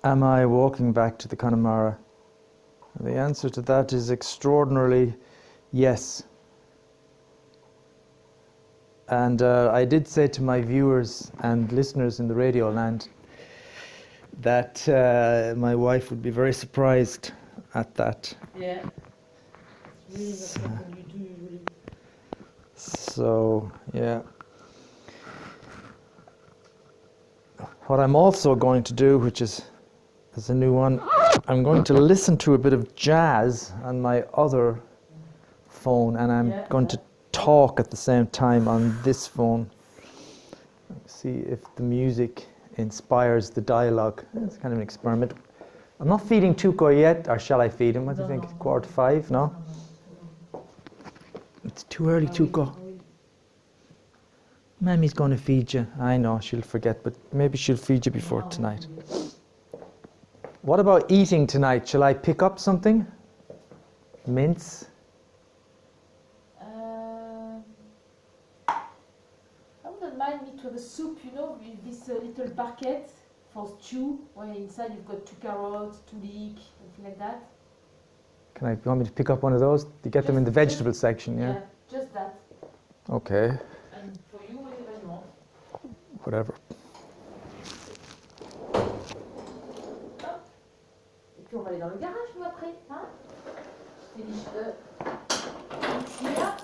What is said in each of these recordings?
Am I walking back to the Connemara? The answer to that is extraordinarily yes. And I did say to my viewers and listeners in the radio land that my wife would be very surprised at that. Yeah. It's really not something you do usually. So, yeah. What I'm also going to do, which is a new one, I'm going to listen to a bit of jazz on my other phone, and I'm going to talk at the same time on this phone. See if the music inspires the dialogue. It's kind of an experiment. I'm not feeding Tuco yet, or shall I feed him? What do you think? 4:45? No? It's too early, Tuco. Mammy's going to feed you. I know, she'll forget, but maybe she'll feed you before tonight. What about eating tonight? Shall I pick up something? Mince? I wouldn't mind me to have a soup, you know, with this little barquette for stew, where inside you've got 2 carrots, 2 leek, something like that. You want me to pick up one of those? You get them in the vegetable section, yeah? Yeah, just that. Okay. And for you, whatever you want. Whatever. Et puis on va aller dans le garage, nous, après, hein? Finish the... Là.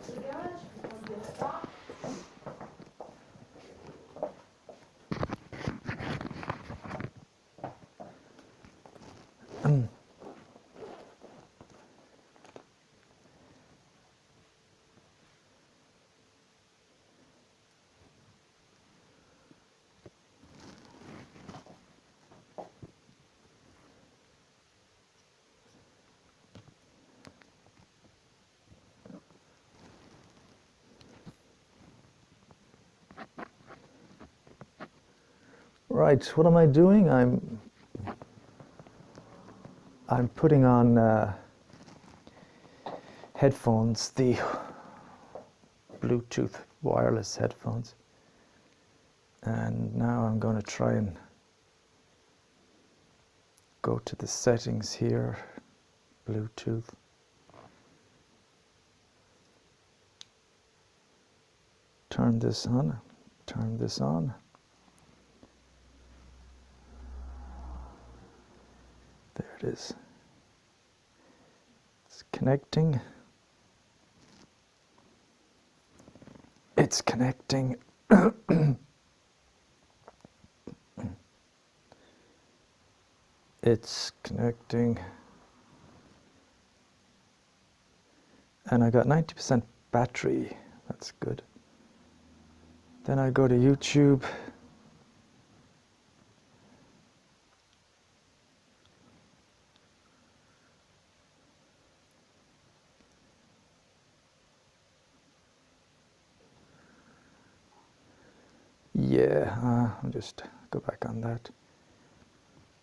Le garage, on va faire ça. Right, what am I doing? I'm putting on headphones, the Bluetooth wireless headphones. And now I'm going to try and go to the settings here, Bluetooth. Turn this on, turn this on. There it is. It's connecting. It's connecting. It's connecting. And I got 90% battery. That's good. Then I go to YouTube. Yeah, I'll just go back on that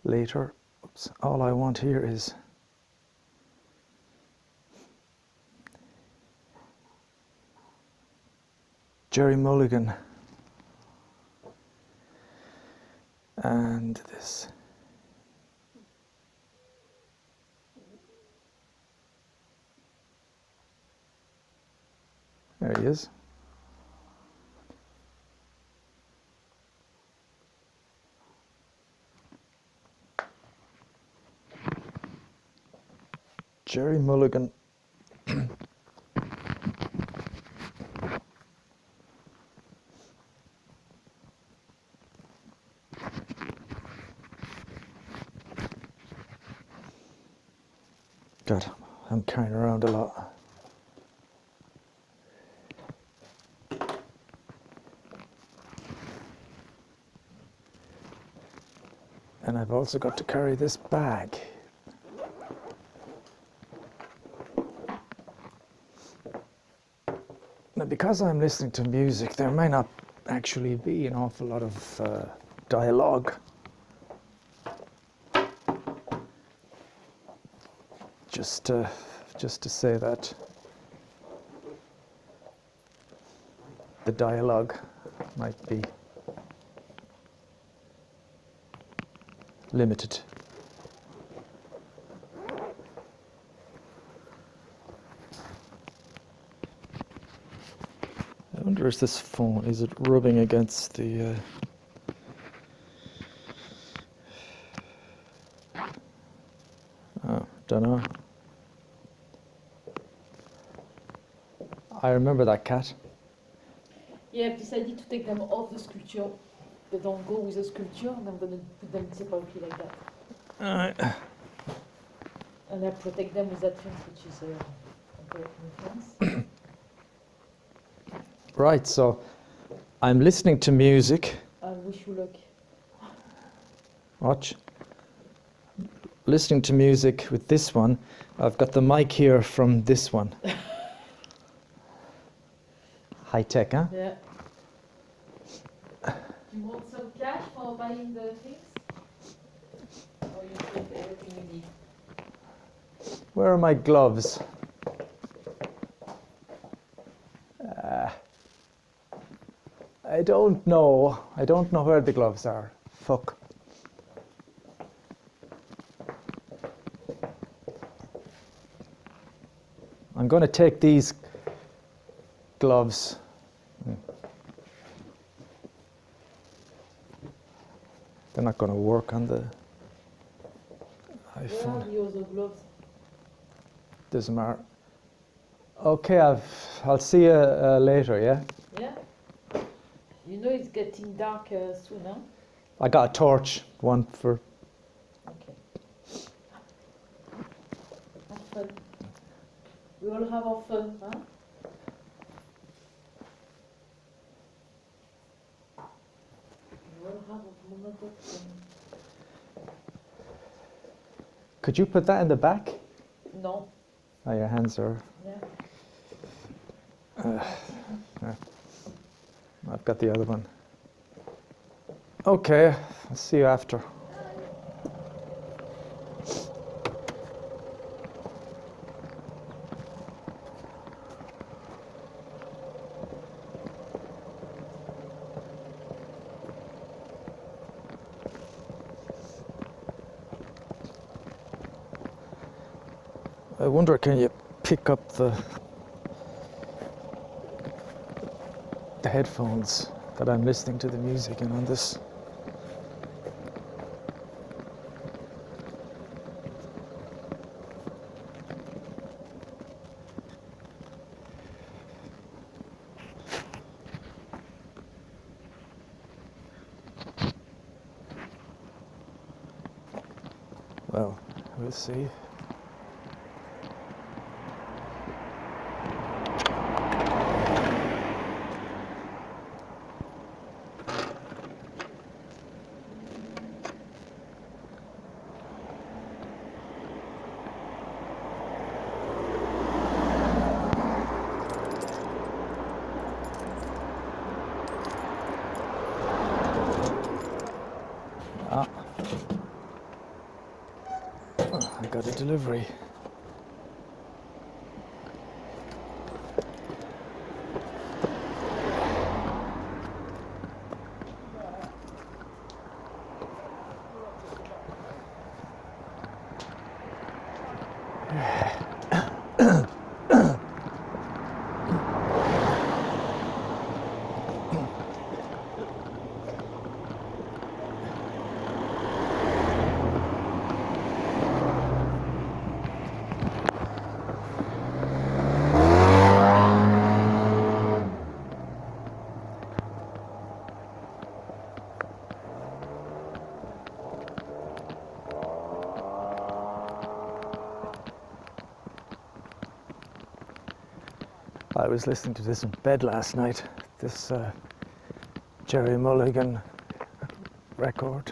later. Oops. All I want here is Gerry Mulligan and this. There he is. Gerry Mulligan. God, I'm carrying around a lot. And I've also got to carry this bag. Now, because I'm listening to music, there may not actually be an awful lot of dialogue. Just to say that the dialogue might be limited. I wonder, is this phone, is it rubbing against the... Oh, don't know. I remember that cat. Yeah, I've decided to take them off the sculpture. They don't go with the sculpture, and I'm going to put them separately like that. And I protect them with that fence, which is a broken fence. Right, so I'm listening to music. I wish you luck. Watch. Listening to music with this one. I've got the mic here from this one. High tech, huh? Yeah. Do you want some cash for buying the things? Or you take everything you need? Where are my gloves? I don't know. I don't know where the gloves are. Fuck. I'm going to take these gloves. They're not going to work on the Where iPhone. are the other gloves? Doesn't matter. Okay, I'll see you later, yeah? Yeah? You know it's getting dark soon, huh? I got a torch, one for... Okay. Have fun. We all have our fun, huh? We all have a moment of fun. Could you put that in the back? No. Oh, your hands are... Yeah. I've got the other one. Okay, I'll see you after. I wonder, can you pick up the headphones that I'm listening to the music in on this? Well, we'll see. I got a delivery. I was listening to this in bed last night, this Jerry Mulligan record.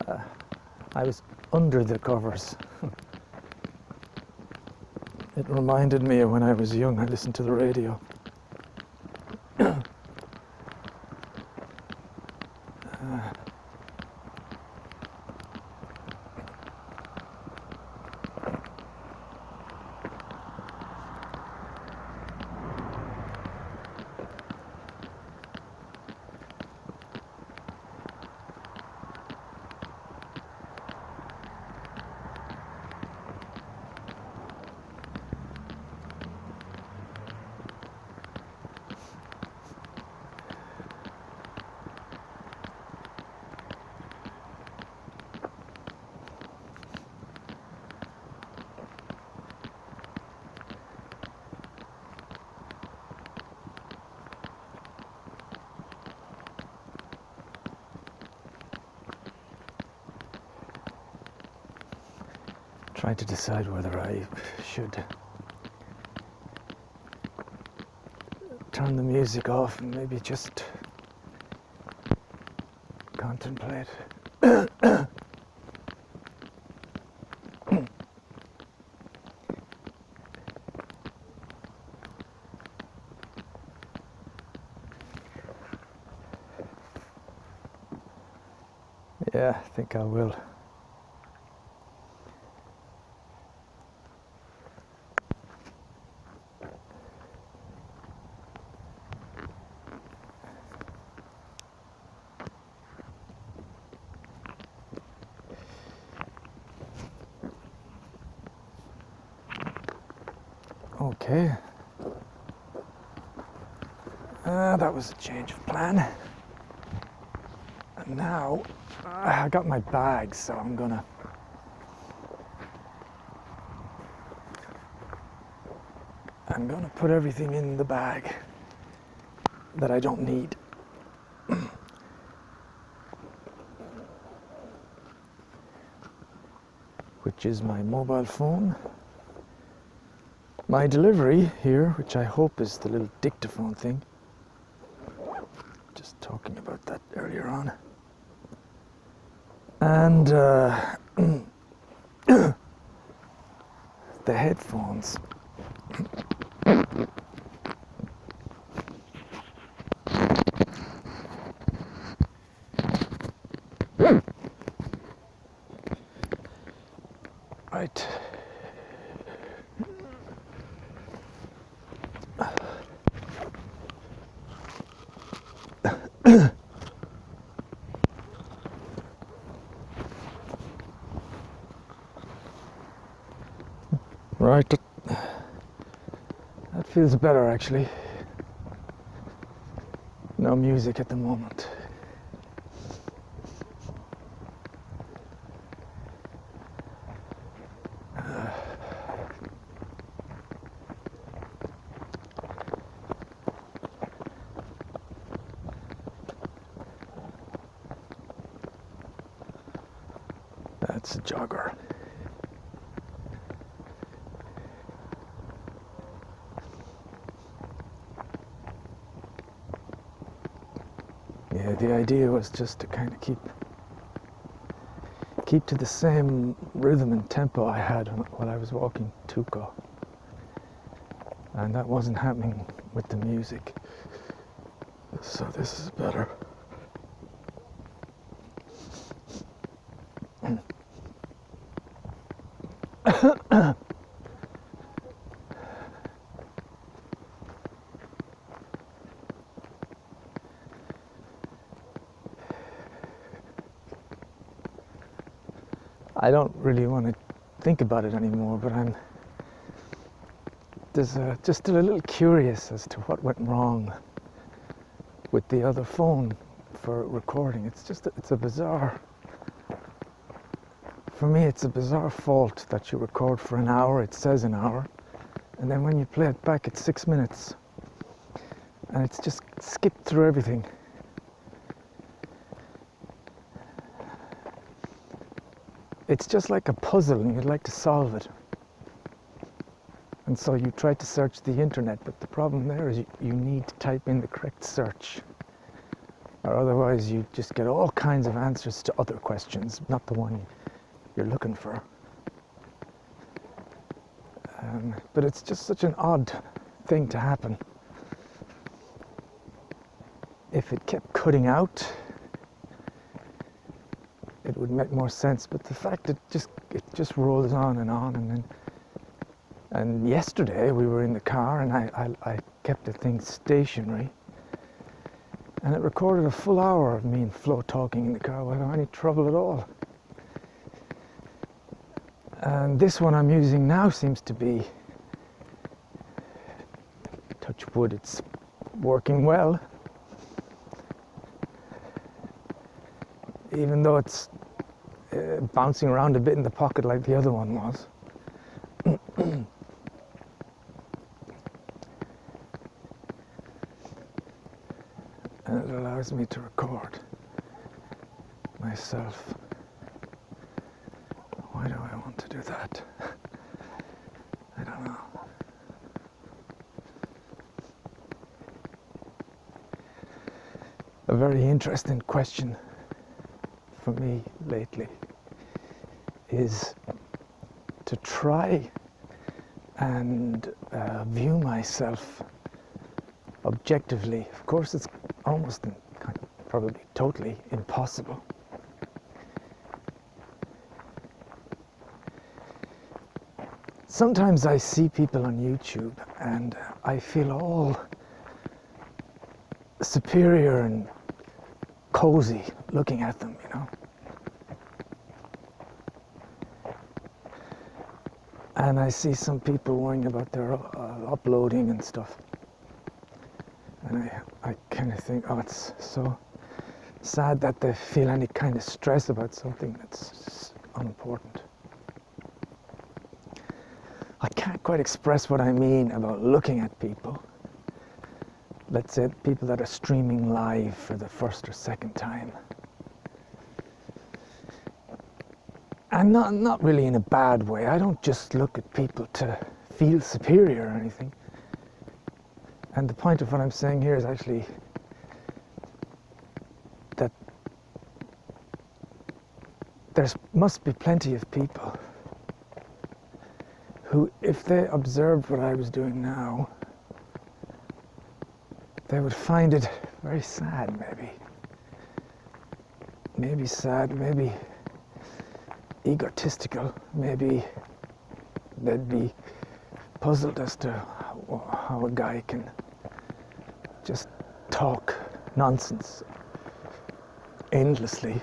I was under the covers. It reminded me of when I was young, I listened to the radio. trying to decide whether I should turn the music off and maybe just contemplate. Yeah, I think I will. Okay. That was a change of plan. And now I got my bag, so I'm gonna put everything in the bag that I don't need. Which is my mobile phone, my delivery here, which I hope is the little dictaphone thing. Just talking about that earlier on. And the headphones. Right. Right. That feels better actually. No music at the moment. That's a jogger. Yeah, the idea was just to kind of keep to the same rhythm and tempo I had while I was walking Tuco. And that wasn't happening with the music. So this is better. I don't really want to think about it anymore, but just a little curious as to what went wrong with the other phone for recording. It's a bizarre, for me it's a bizarre fault that you record for an hour, it says an hour, and then when you play it back it's 6 minutes, and it's just skipped through everything. It's just like a puzzle and you'd like to solve it. And so you try to search the internet, but the problem there is you need to type in the correct search. Or otherwise you just get all kinds of answers to other questions, not the one you're looking for. But it's just such an odd thing to happen. If it kept cutting out, it would make more sense, but the fact it just rolls on, and yesterday we were in the car and I kept the thing stationary and it recorded a full hour of me and Flo talking in the car without any trouble at all. And this one I'm using now seems to be, touch wood, it's working well, even though it's bouncing around a bit in the pocket like the other one was. And it allows me to record myself. Why do I want to do that? a very interesting question for me lately is to try and view myself objectively. Of course, it's almost probably totally impossible. Sometimes I see people on YouTube and I feel all superior and cozy looking at them, you know. And I see some people worrying about their uploading and stuff. And I kind of think, oh, it's so sad that they feel any kind of stress about something that's unimportant. I can't quite express what I mean about looking at people. Let's say people that are streaming live for the first or second time. And not really in a bad way. I don't just look at people to feel superior or anything. And the point of what I'm saying here is actually that there must be plenty of people who, if they observed what I was doing now, they would find it very sad, maybe. Maybe sad, maybe egotistical, maybe they'd be puzzled as to how a guy can just talk nonsense endlessly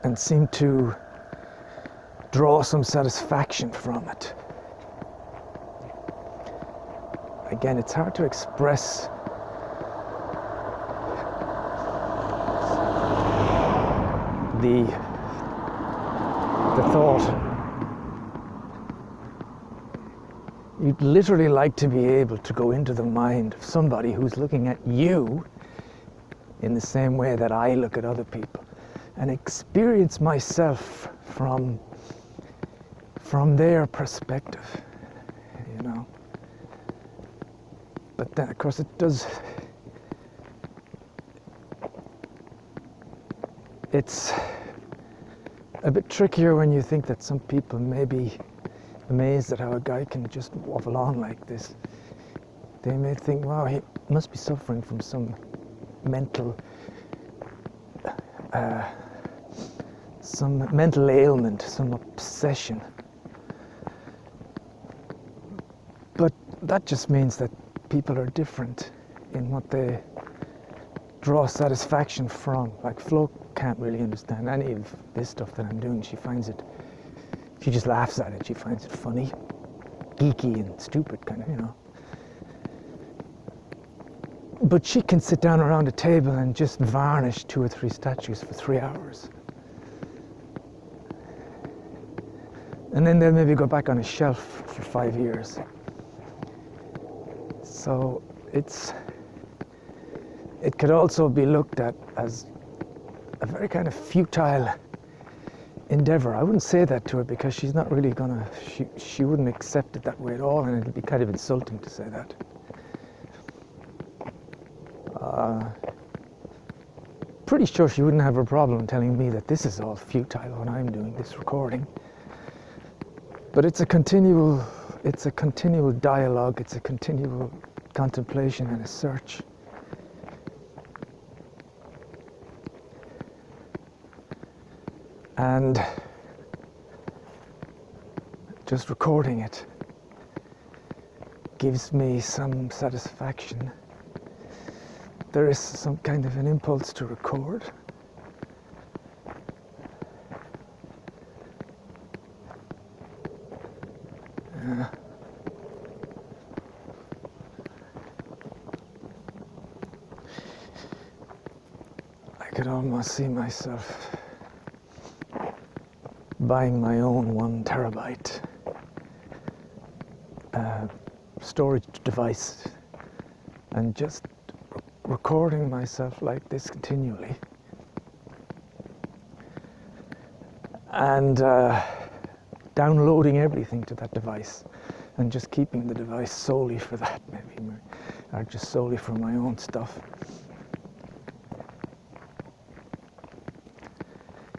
and seem to draw some satisfaction from it. Again, it's hard to express the thought. You'd literally like to be able to go into the mind of somebody who's looking at you in the same way that I look at other people and experience myself from their perspective, you know. But then, of course, it does. It's a bit trickier when you think that some people may be amazed at how a guy can just waffle on like this. They may think, wow, he must be suffering from some mental ailment, some obsession. But that just means that people are different in what they draw satisfaction from. Like Flo can't really understand any of this stuff that I'm doing. She just laughs at it. She finds it funny, geeky and stupid, kind of, you know. But she can sit down around a table and just varnish 2 or 3 statues for 3 hours. And then they'll maybe go back on a shelf for 5 years. So it could also be looked at as a very kind of futile endeavor. I wouldn't say that to her because she's not really gonna, she wouldn't accept it that way at all, and it'd be kind of insulting to say that. Pretty sure she wouldn't have a problem telling me that this is all futile when I'm doing this recording. But it's a continual dialogue, it's a continual contemplation and a search. And just recording it gives me some satisfaction. There is some kind of an impulse to record. I could almost see myself buying my own 1 terabyte storage device and just recording myself like this continually, and downloading everything to that device and just keeping the device solely for that. are just solely for my own stuff.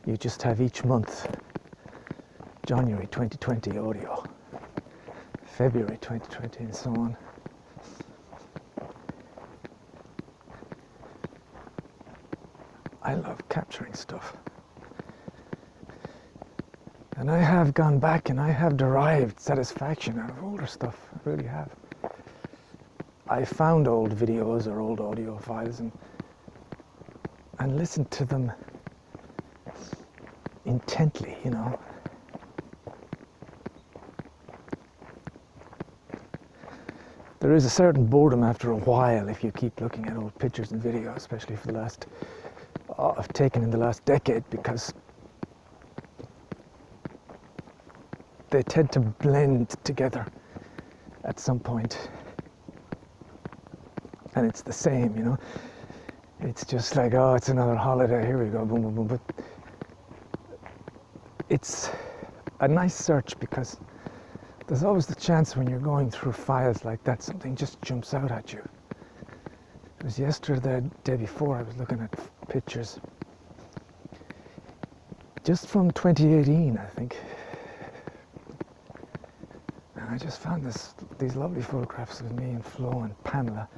You just have each month, January 2020 audio, February 2020 and so on. I love capturing stuff. And I have gone back and I have derived satisfaction out of older stuff, I really have. I found old videos or old audio files and listened to them intently, you know. There is a certain boredom after a while if you keep looking at old pictures and videos, especially for the last, I've taken in the last decade, because they tend to blend together at some point. And it's the same, you know. It's just like, oh, it's another holiday, here we go, boom, boom, boom. But it's a nice search because there's always the chance when you're going through files like that, something just jumps out at you. It was yesterday, the day before, I was looking at pictures just from 2018, I think. And I just found these lovely photographs of me and Flo and Pamela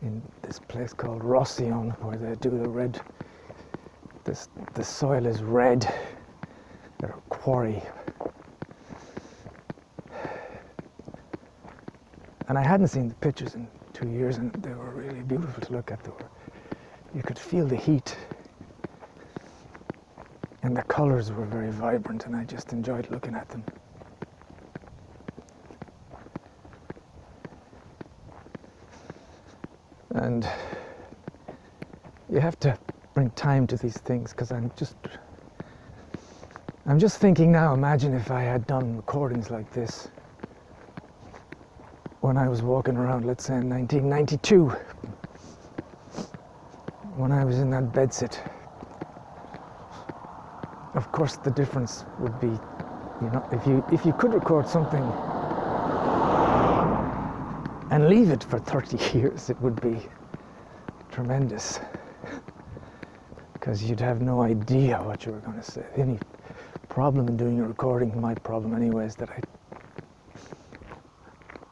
in this place called Roussillon, where they do the red, the soil is red, they're a quarry. And I hadn't seen the pictures in 2 years, and they were really beautiful to look at. You could feel the heat, and the colors were very vibrant, and I just enjoyed looking at them. And you have to bring time to these things, because I'm just thinking now, imagine if I had done recordings like this when I was walking around, let's say in 1992, when I was in that bedsit. Of course the difference would be, you know, if you could record something and leave it for 30 years, it would be tremendous, because you'd have no idea what you were going to say. The only problem in doing a recording, my problem anyway, is that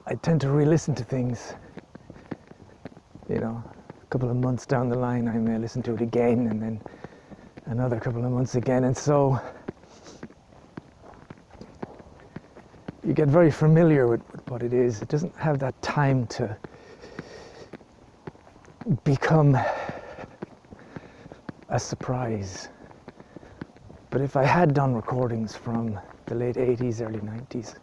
I tend to re-listen to things, you know, a couple of months down the line I may listen to it again, and then another couple of months again, and so you get very familiar with what it is. It doesn't have that time to become a surprise. But if I had done recordings from the late 80s, early 90s,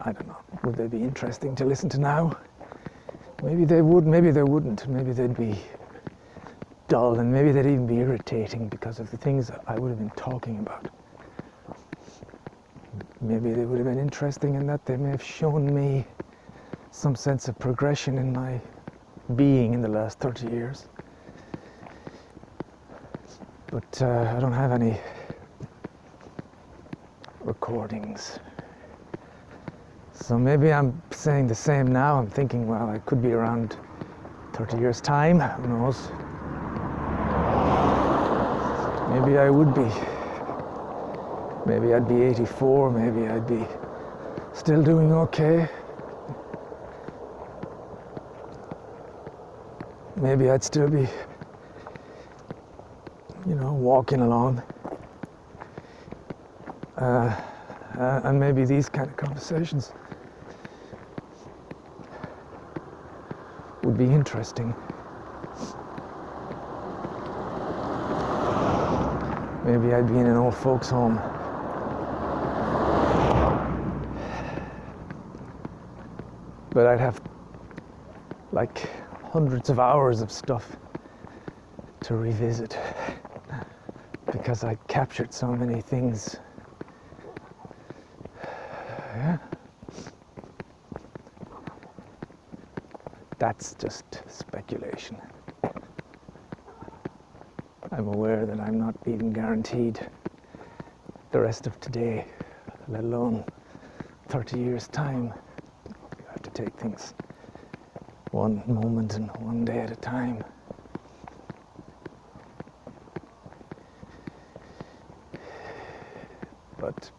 I don't know, would they be interesting to listen to now? Maybe they would, maybe they wouldn't. Maybe they'd be dull, and maybe they'd even be irritating because of the things I would have been talking about. Maybe they would have been interesting in that they may have shown me some sense of progression in my being in the last 30 years. But I don't have any recordings. So maybe I'm saying the same now. I'm thinking, well, I could be around 30 years' time, who knows? Maybe I would be. Maybe I'd be 84, maybe I'd be still doing okay. Maybe I'd still be, you know, walking along. And maybe these kind of conversations would be interesting. Maybe I'd be in an old folks' home. But I'd have like hundreds of hours of stuff to revisit, because I captured so many things. Yeah. That's just speculation. I'm aware that I'm not even guaranteed the rest of today, let alone 30 years' time. I have take things one moment and one day at a time. But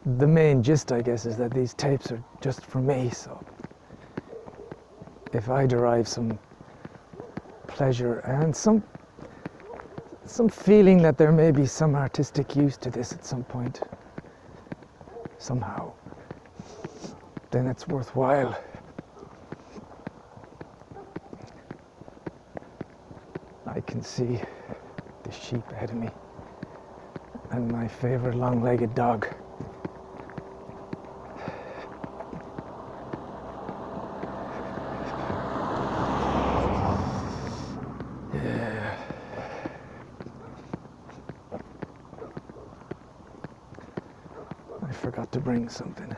the main gist, I guess, is that these tapes are just for me, so if I derive some pleasure and some feeling that there may be some artistic use to this at some point, somehow, then it's worthwhile. I can see the sheep ahead of me and my favorite long-legged dog. Yeah. I forgot to bring something.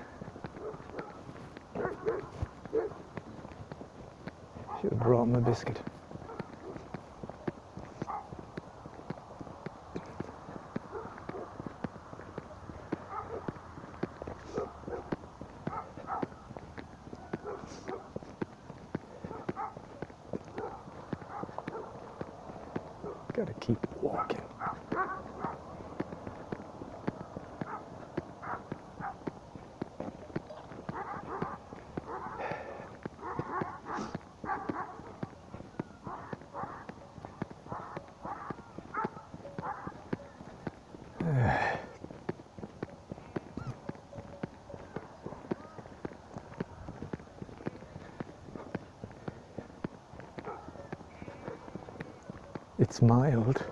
Should have brought my biscuit. Gotta keep walking. It's mild.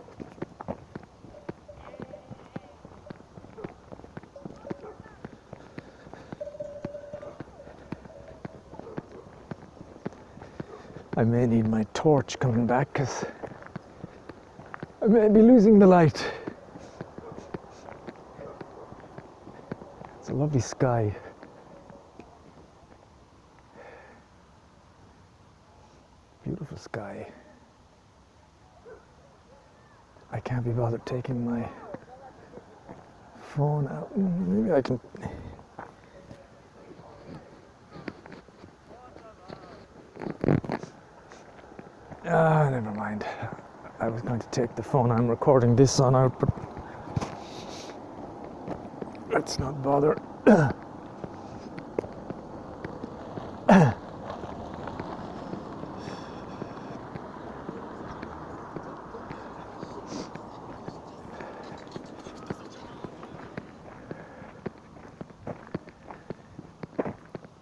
I may need my torch coming back because I may be losing the light. It's a lovely sky. Beautiful sky. I can't be bothered taking my phone out. Maybe I can. Never mind. I was going to take the phone I'm recording this on out, but let's not bother.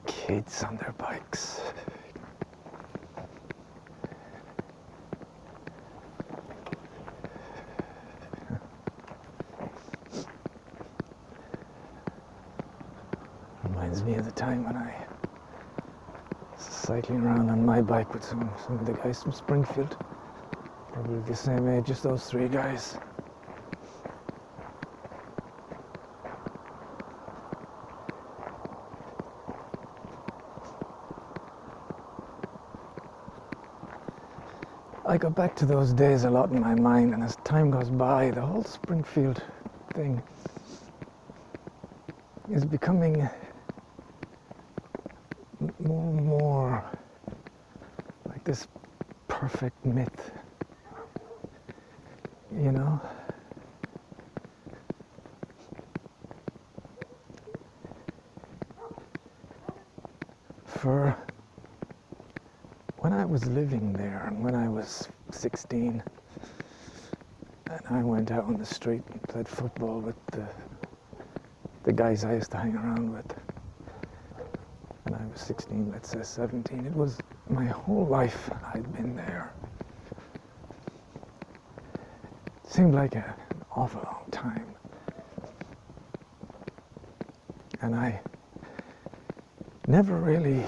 Kids on their bikes. Reminds me of the time when I was cycling around on my bike with some of the guys from Springfield. Probably the same age as those three guys. I go back to those days a lot in my mind, and as time goes by, the whole Springfield thing is becoming more and more like this perfect myth, you know? For when I was living there, and when I was 16, and I went out on the street and played football with the guys I used to hang around with, when I was 16, let's say 17, it was my whole life I'd been there. It seemed like an awful long time. And I never really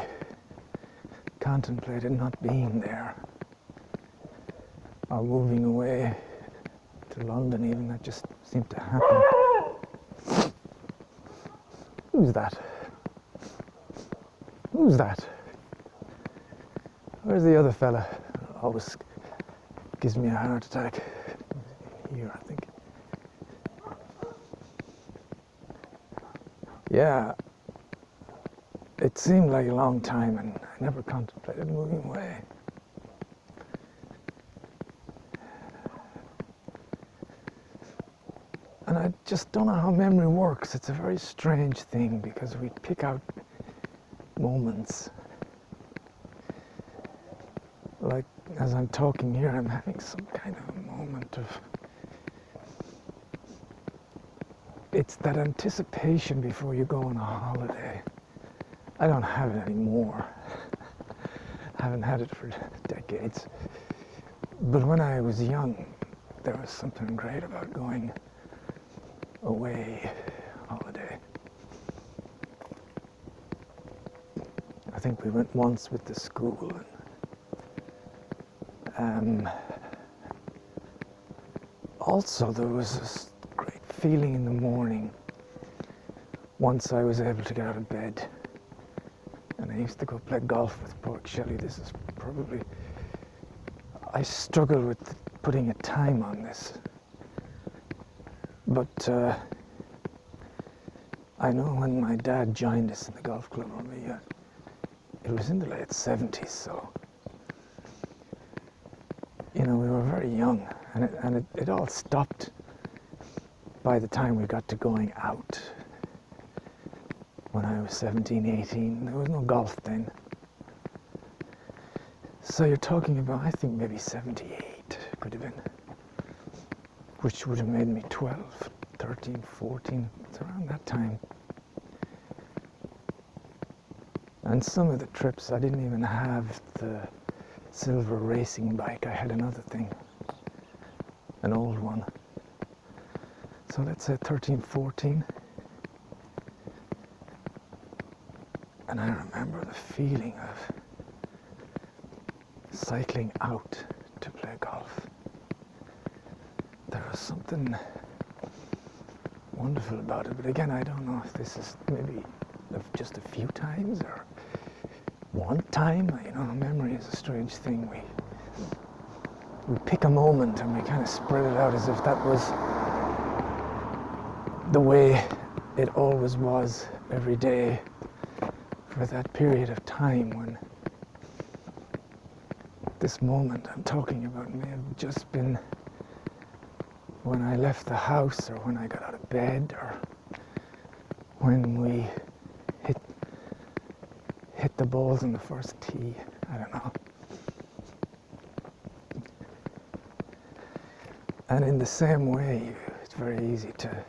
contemplated not being there, or moving away to London even. That just seemed to happen. Who's that? Who's that? Where's the other fella? Always gives me a heart attack. Here, I think. Yeah, it seemed like a long time, and I never contemplated moving away. And I just don't know how memory works. It's a very strange thing because we pick out moments. Like as I'm talking here, I'm having some kind of a moment of, it's that anticipation before you go on a holiday. I don't have it anymore. I haven't had it for decades. But when I was young, there was something great about going away holiday. I think we went once with the school, and also there was this great feeling in the morning once I was able to get out of bed. And I used to go play golf with Pork Shelley. This is probably, I struggle with putting a time on this. But I know when my dad joined us in the golf club, it was in the late 70s, so you know, we were very young, and it all stopped by the time we got to going out. When I was 17, 18, there was no golf then. So you're talking about, I think maybe 78 could have been, which would have made me 12, 13, 14, it's around that time. And some of the trips, I didn't even have the silver racing bike. I had another thing, an old one. So let's say 13, 14. And I remember the feeling of cycling out to play golf. There was something wonderful about it. But again, I don't know if this is maybe just a few times or one time. You know, memory is a strange thing. We pick a moment and we kind of spread it out as if that was the way it always was every day for that period of time when this moment I'm talking about may have just been when I left the house or when I got out of bed or when we hit the balls in the first tee. I don't know. And in the same way, it's very easy to,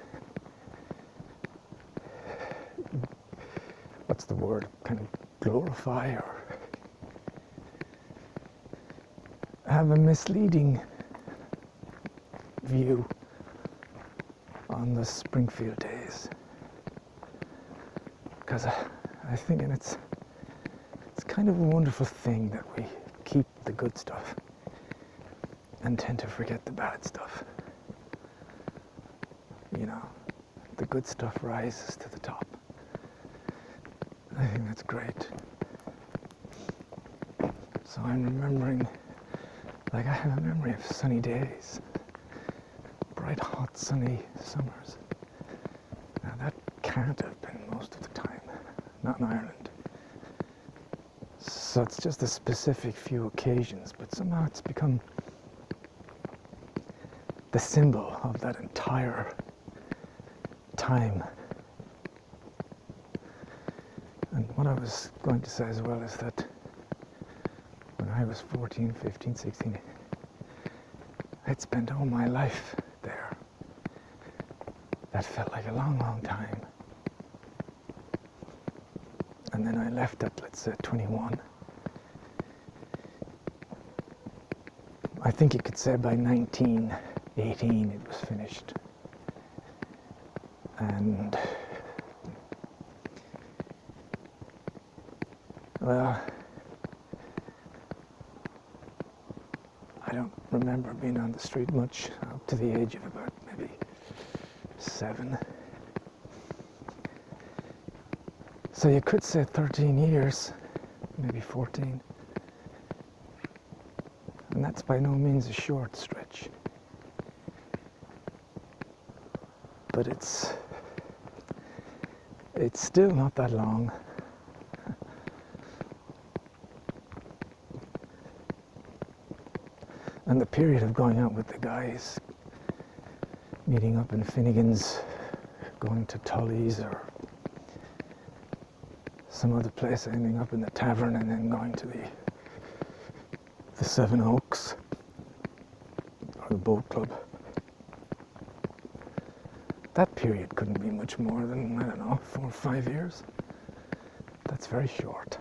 what's the word, kind of glorify or have a misleading view on the Springfield days. Because I think it's kind of a wonderful thing that we keep the good stuff and tend to forget the bad stuff. You know, the good stuff rises to the top. I think that's great. So I'm remembering, like I have a memory of sunny days, bright, hot, sunny summers. Now that can't have been most of the time, not in Ireland. So it's just a specific few occasions, but somehow it's become the symbol of that entire time. And what I was going to say as well is that when I was 14, 15, 16, I'd spent all my life there. That felt like a long, long time. And then I left at, let's say, 21. I think you could say by 19, 18 it was finished. And well, I don't remember being on the street much up to the age of about maybe 7. So you could say 13 years, maybe 14. And that's by no means a short stretch. But It's still not that long. And the period of going out with the guys, meeting up in Finnegan's, going to Tully's or some other place, ending up in the tavern and then going to the Seven Oaks or the boat club. That period couldn't be much more than, I don't know, 4 or 5 years. That's very short.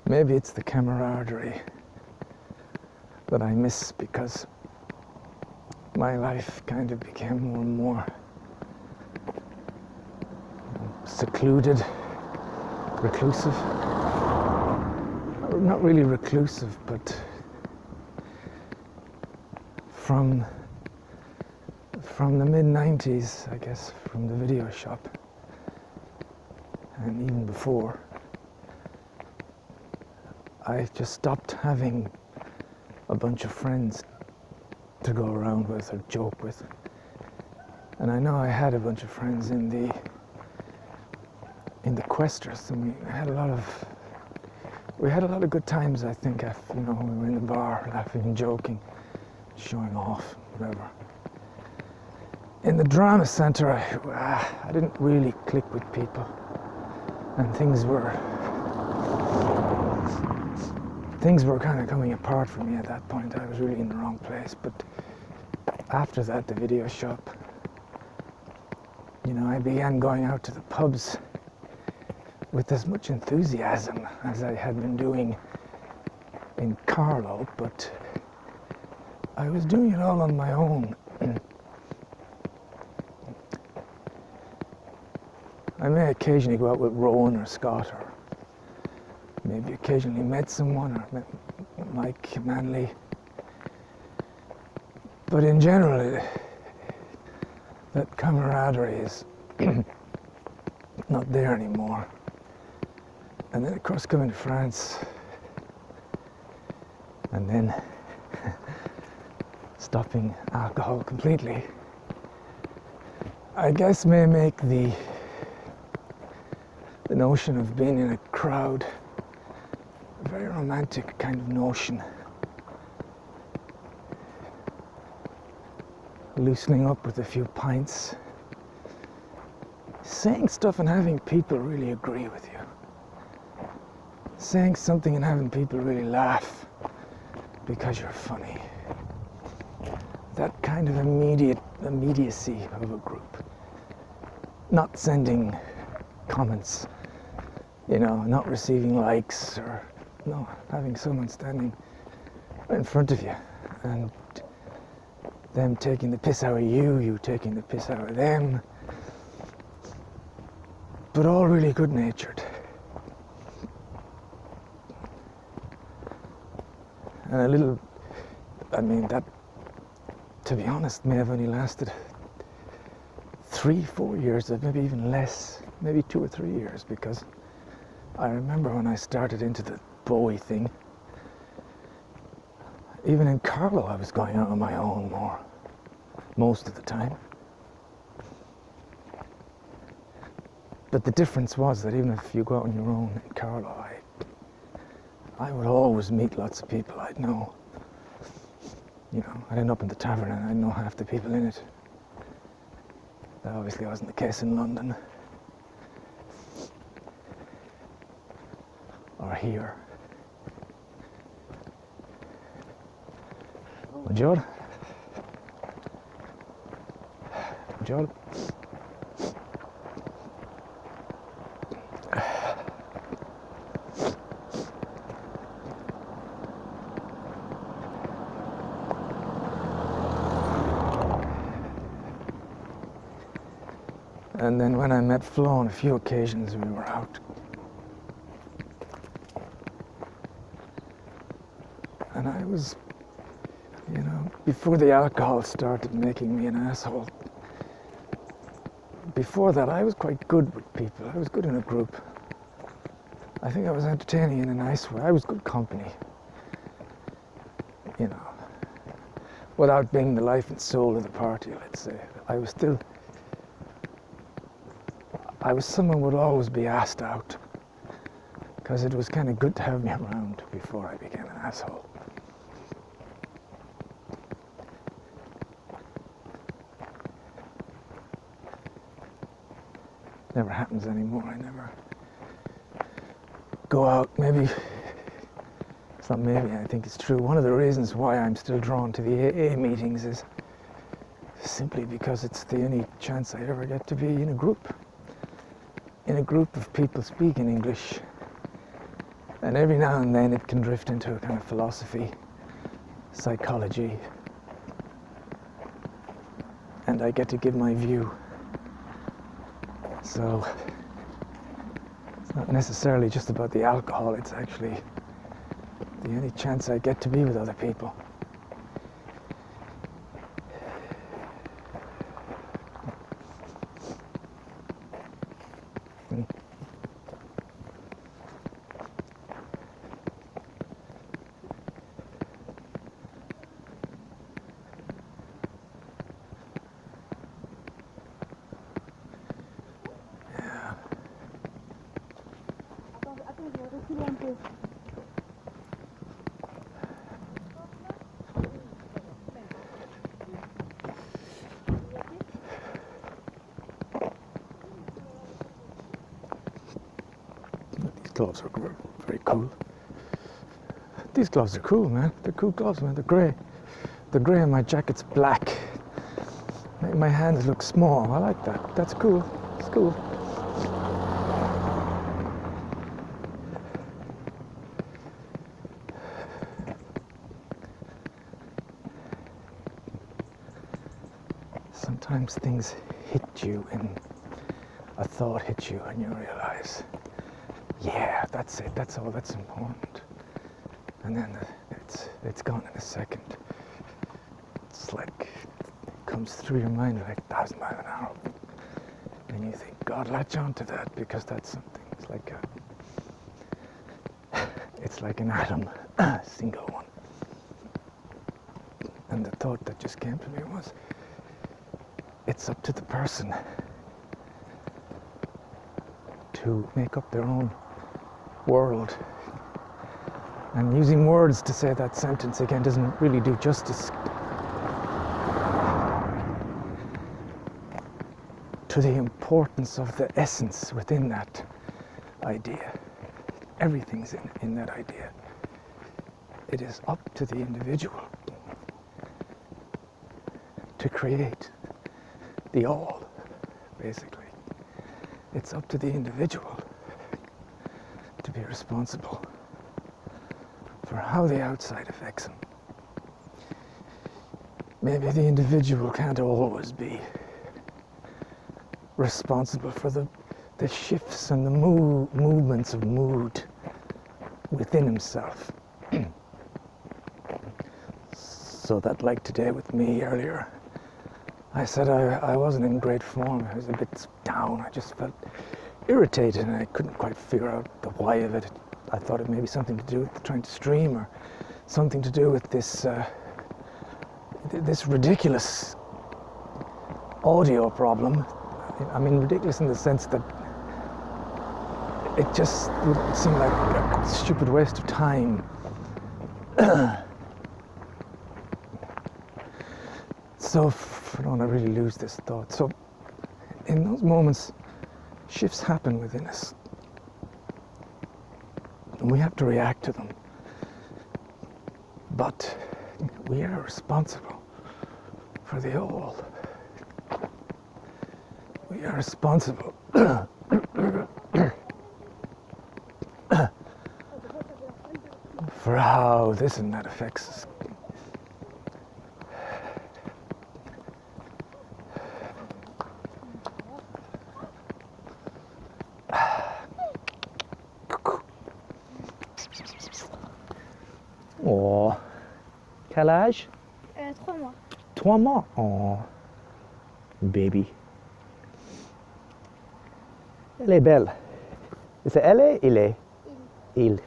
Maybe it's the camaraderie that I miss, because my life kind of became more and more secluded, reclusive. Not really reclusive, but from the mid-90s, I guess, from the video shop, and even before, I just stopped having a bunch of friends to go around with or joke with. And I know I had a bunch of friends in the Questers, and we had a lot of good times, I think. You know, we were in the bar, laughing and joking, showing off, whatever. In the drama center, I didn't really click with people, and things were kind of coming apart for me at that point. I was really in the wrong place. But after that, the video shop, you know, I began going out to the pubs with as much enthusiasm as I had been doing in Carlow, but I was doing it all on my own. I may occasionally go out with Rowan or Scott, or maybe occasionally met someone, or met Mike Manley. But in general, that camaraderie is not there anymore. And then, of course, coming to France, and then stopping alcohol completely, I guess may make the notion of being in a crowd a very romantic kind of notion. Loosening up with a few pints, saying stuff and having people really agree with you. Saying something and having people really laugh because you're funny. That kind of immediacy of a group. Not sending comments, you know, not receiving likes, or no, having someone standing right in front of you and them taking the piss out of you, you taking the piss out of them, but all really good-natured. And a little, I mean, that, to be honest, may have only lasted 3-4 years, or maybe even less, maybe 2 or 3 years, because I remember when I started into the Bowie thing, even in Carlow I was going out on my own more, most of the time. But the difference was that even if you go out on your own in Carlow, I would always meet lots of people I'd know. You know, I'd end up in the tavern and I'd know half the people in it. That obviously wasn't the case in London. Or here. Buongiorno. Buongiorno. And then when I met Flo on a few occasions, we were out. And I was, you know, before the alcohol started making me an asshole, before that, I was quite good with people. I was good in a group. I think I was entertaining in a nice way. I was good company, you know, without being the life and soul of the party, let's say. I was someone who would always be asked out, because it was kind of good to have me around before I became an asshole. Never happens anymore. I never go out. Maybe it's not maybe, I think it's true. One of the reasons why I'm still drawn to the AA meetings is simply because it's the only chance I ever get to be in a group of people speaking English. And every now and then it can drift into a kind of philosophy, psychology, and I get to give my view. So it's not necessarily just about the alcohol, it's actually the only chance I get to be with other people. Gloves are very cool. These gloves are cool, man. They're cool gloves, man. They're grey. The grey and my jacket's black. Make my hands look small. I like that. That's cool. It's cool. Sometimes things hit you and a thought hits you and you realize, yeah, that's it, that's all that's important. And then it's gone in a second. It's like, it comes through your mind like 1,000 miles an hour. And you think, God, latch on to that, because that's something. It's like an atom, a single one. And the thought that just came to me was, it's up to the person to make up their own world. And using words to say that sentence again doesn't really do justice to the importance of the essence within that idea. Everything's in that idea. It is up to the individual to create the all, basically. It's up to the individual to be responsible for how the outside affects him. Maybe the individual can't always be responsible for the shifts and the movements of mood within himself. So that, like today with me earlier, I said I wasn't in great form. I was a bit down. I just felt irritated and I couldn't quite figure out the why of it. I thought it may be something to do with trying to stream, or something to do with this this ridiculous audio problem. I mean, ridiculous in the sense that it just would seem like a stupid waste of time. So I don't want to really lose this thought. So in those moments, shifts happen within us. And we have to react to them. But we are responsible for the all. We are responsible for how this and that affects us. Oh, quel âge? 3 mois. 3 mois. Oh, baby. Elle est belle. C'est elle est, il est. Il.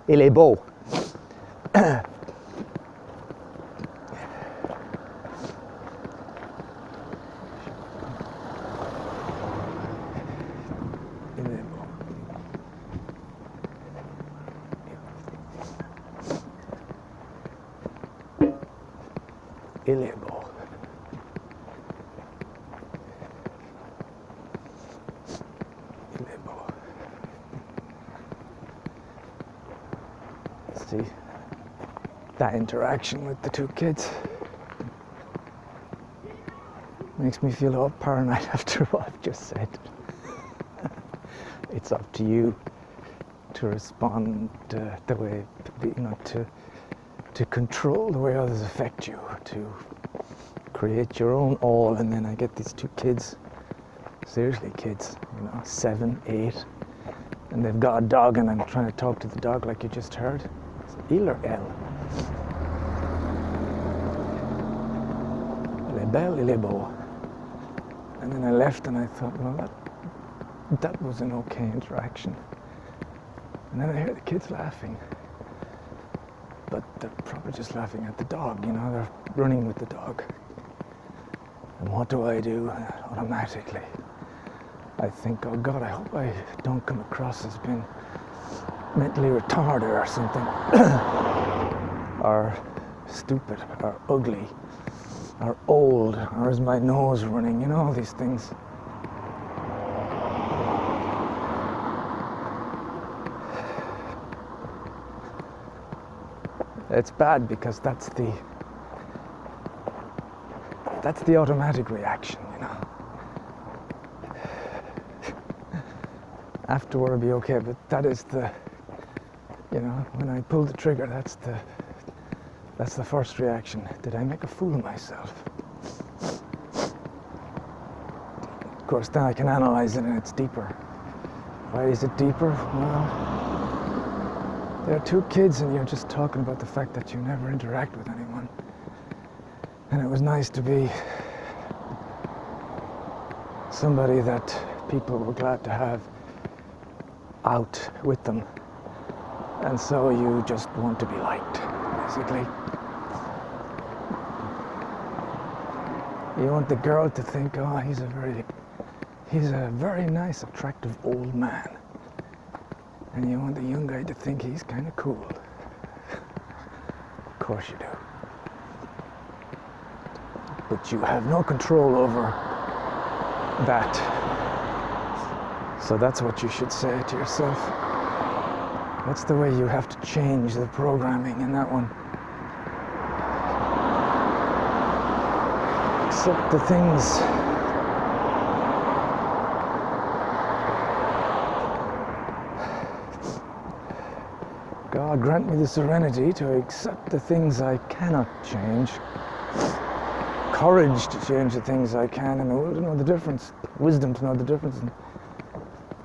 Il est beau. Il est beau. Il est beau. Il est beau. See that interaction with the two kids makes me feel all paranoid after what I've just said. It's up to you to respond the way, to control the way others affect you, to create your own all. And then I get these two kids, seriously kids, 7, 8, and they've got a dog, and I'm trying to talk to the dog like you just heard. It's Il or Elle? Elle est belle, il est beau. And then I left and I thought, well, that was an okay interaction. And then I hear the kids laughing. But they're probably just laughing at the dog, they're running with the dog. And what do? Automatically, I think, oh God, I hope I don't come across as being mentally retarded or something. Or stupid, or ugly, or old, or is my nose running, all these things. It's bad because that's the automatic reaction, Afterward it'll be okay, but that is when I pull the trigger, that's the first reaction. Did I make a fool of myself? Of course, then I can analyze it and it's deeper. Why is it deeper? Well, there are two kids and you're just talking about the fact that you never interact with anyone. And it was nice to be somebody that people were glad to have out with them. And so you just want to be liked, basically. You want the girl to think, oh, he's a very nice, attractive old man. And you want the young guy to think he's kind of cool. Of course you do. But you have no control over that. So that's what you should say to yourself. That's the way you have to change the programming in that one. Accept the things God grant me the serenity to accept the things I cannot change, courage to change the things I can, and the will to know the difference, wisdom to know the difference. And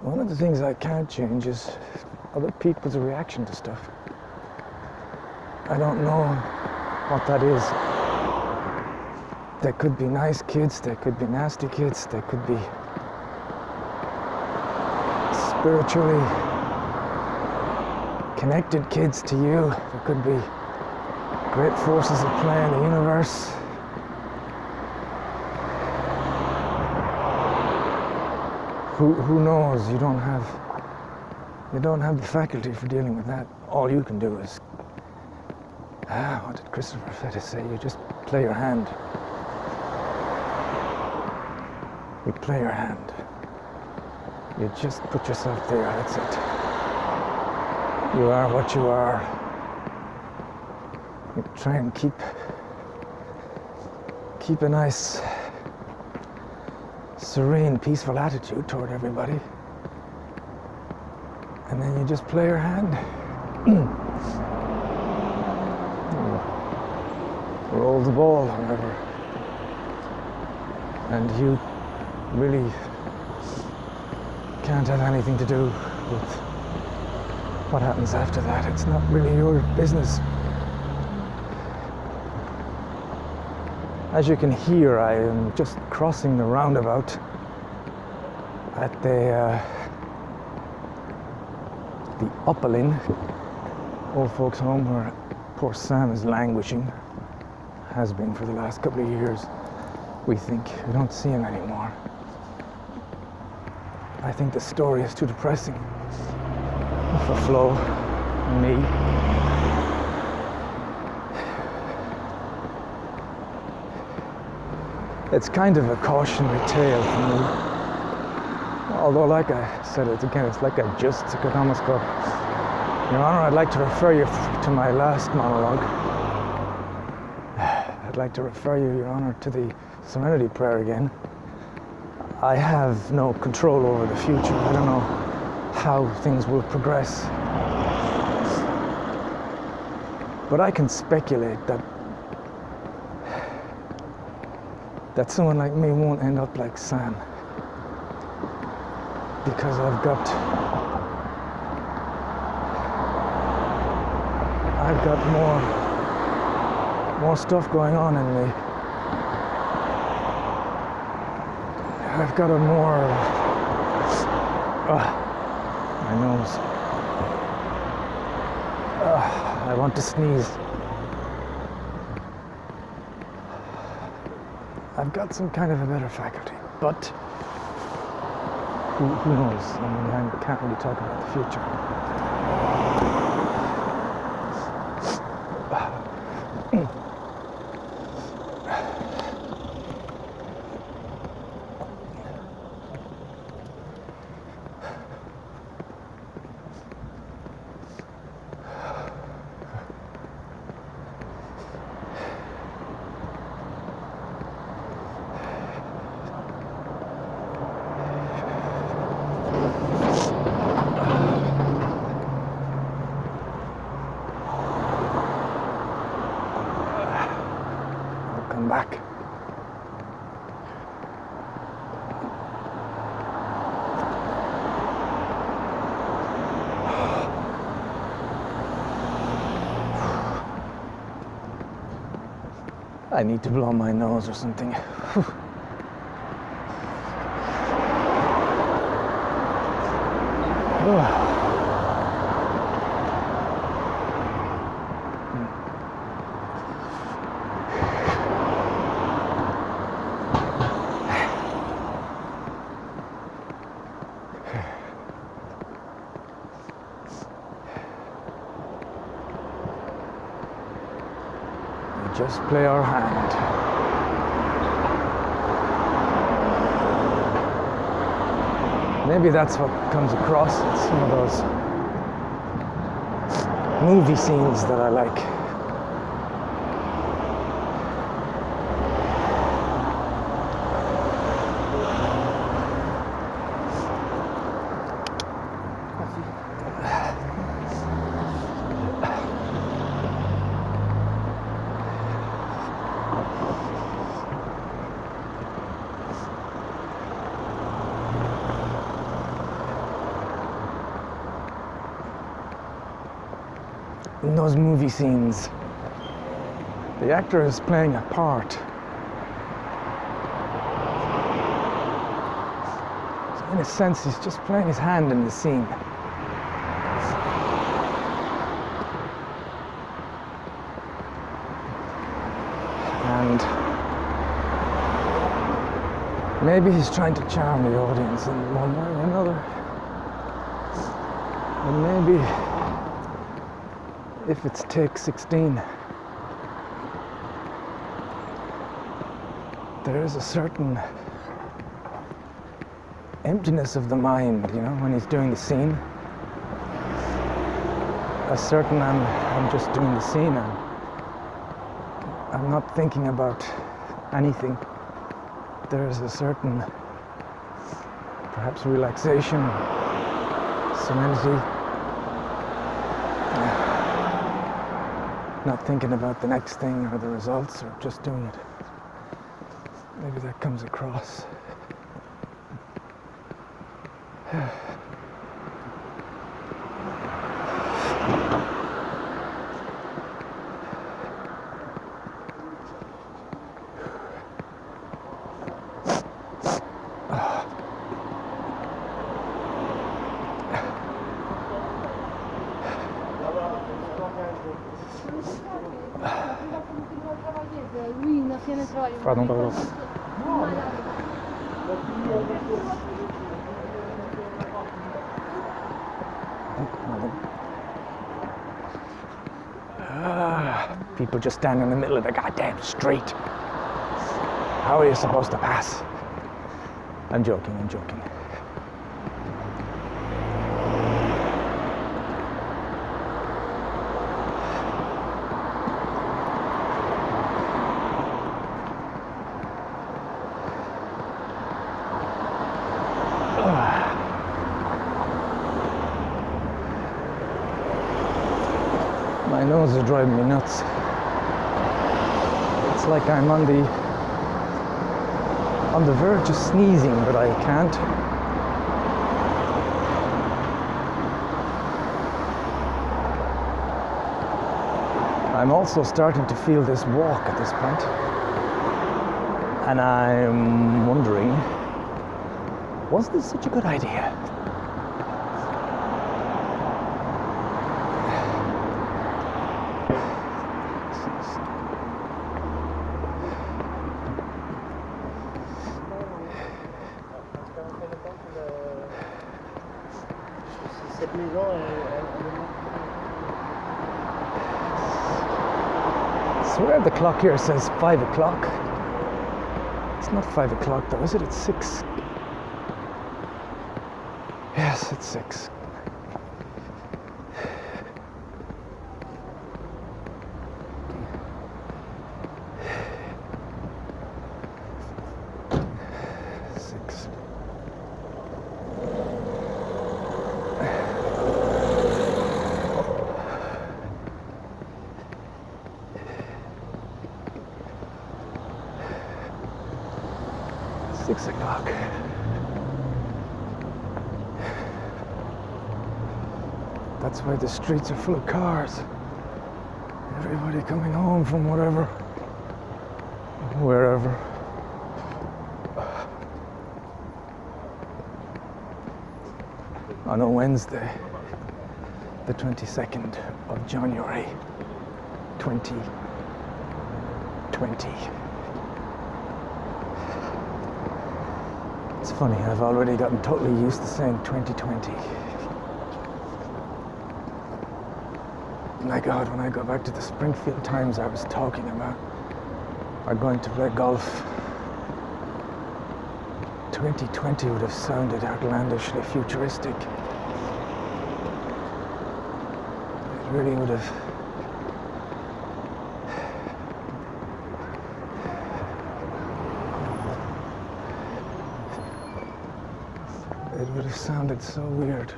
one of the things I can't change is other people's reaction to stuff. I don't know what that is. There could be nice kids, there could be nasty kids, there could be spiritually connected kids to you. There could be great forces at play in the universe. Who knows? You don't have the faculty for dealing with that. All you can do is, what did Christopher Fettis say? You just play your hand. You play your hand. You just put yourself there, that's it. You are what you are. You try and keep a nice, serene, peaceful attitude toward everybody. And then you just play your hand. Roll the ball, however. And you really can't have anything to do with what happens after that. It's not really your business. As you can hear, I am just crossing the roundabout. at the Upperlin old folks home where poor Sam is languishing, has been for the last couple of years. We think we don't see him anymore. I think the story is too depressing for Flo and me. It's kind of a cautionary tale for me. Although, like I said it again, it's like I just could almost go, Your Honor, I'd like to refer you to my last monologue. I'd like to refer you, Your Honor, to the Serenity Prayer again. I have no control over the future. I don't know how things will progress. But I can speculate that someone like me won't end up like Sam. Because I've got more stuff going on in me. I've got a more my nose. I want to sneeze. I've got some kind of a better faculty, but who knows? I mean, I can't really talk about the future. Back. I need to blow my nose or something. Just play our hand. Maybe that's what comes across in some of those movie scenes that I like. In those movie scenes, the actor is playing a part. So in a sense, he's just playing his hand in the scene. And maybe he's trying to charm the audience in one way or another. And maybe if it's take 16, there is a certain emptiness of the mind, you know, when he's doing the scene. A certain I'm just doing the scene, I'm not thinking about anything. There is a certain, perhaps, relaxation, serenity. Not thinking about the next thing or the results, or just doing it. Maybe that comes across. Pardon, pardon. People just stand in the middle of the goddamn street. How are you supposed to pass? I'm joking, I'm joking. My nose is driving me nuts. It's like I'm on the verge of sneezing, but I can't. I'm also starting to feel this walk at this point, and I'm wondering, was this such a good idea? Cette maison, I swear the clock here says 5 o'clock. It's not 5 o'clock though, is it? It's 6. Yes, it's 6. Six o'clock. That's why the streets are full of cars. Everybody coming home from whatever, wherever. On a Wednesday, the 22nd of January, 2020. It's funny, I've already gotten totally used to saying 2020. My God, when I go back to the Springfield times I was talking about, are going to play golf, 2020 would have sounded outlandishly futuristic. It really would have. It would have sounded so weird.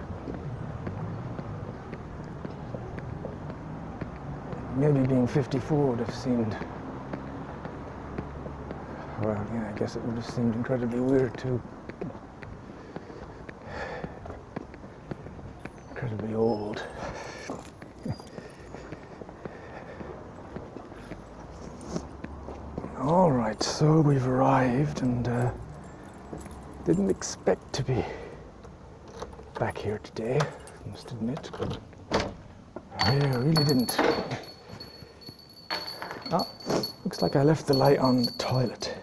Maybe being 54 would have seemed, well, yeah, I guess it would have seemed incredibly weird too. Incredibly old. All right, so we've arrived and didn't expect to be back here today, I must admit. Yeah, really didn't. Oh, looks like I left the light on the toilet.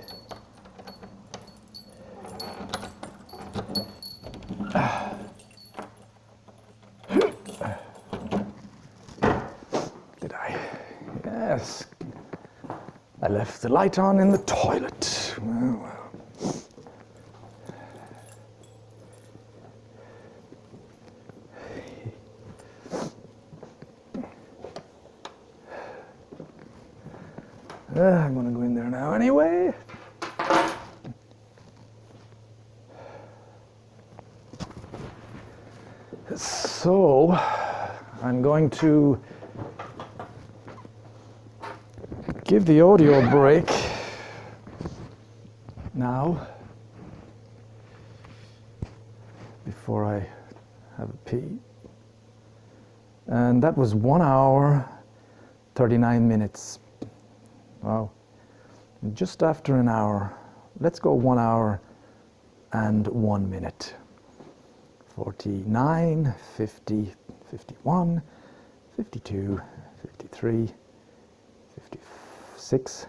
Did I? Yes. I left the light on in the toilet. Well, well. I'm gonna go in there now anyway. So, I'm going to give the audio a break now before I have a pee. And that was 1 hour, 39 minutes. Wow. Just after an hour, let's go 1 hour and 1 minute. 49, 50, 51, 52, 53, 56,